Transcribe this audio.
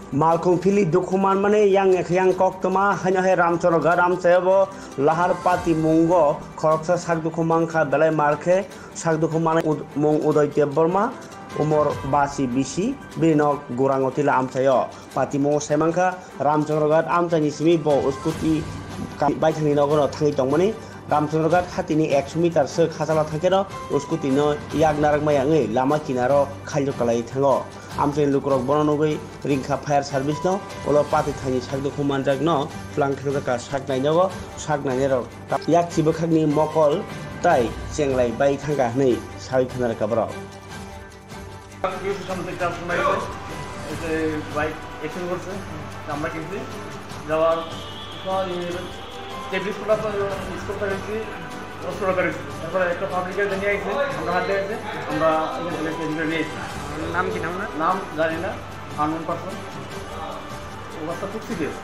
Malkung pili dukuman mane yang kok tama hanya he ramchoro garam sebo lahar pati mungo khoroksa sak dukuman kha belai marke sak dukuman mung udoy deborma umur basi bisi binok gurangotila amsayo pati mungo semangka ramchoro gar amsani simi bo uskuti baithani nogono thangi tongmani ramchoro gar hatini 100 meter se khasala thakero uskuti no yak narak maya ngai lama kinaro khaljo kalai thango amsen lukrok bononogoi ringkha fire service no olo pati thani sakdo khumanjak no flang thangja ka saknai no saknai ro yak chibo khagni mokol tai chenglai bai thanga nei sai khanar kabro bike accident করছে আমরা কিন্তু যাওয়ার টেবলিশ plus school করেছি সরকারি তারপরে একটা পাবলিকের নিয়ে আসছে আমরা হাতে আছে আমরা নিয়ে এসেছি নাম কি নাম জানি না আননোন পারসন অবস্থা খুব সিরিয়াস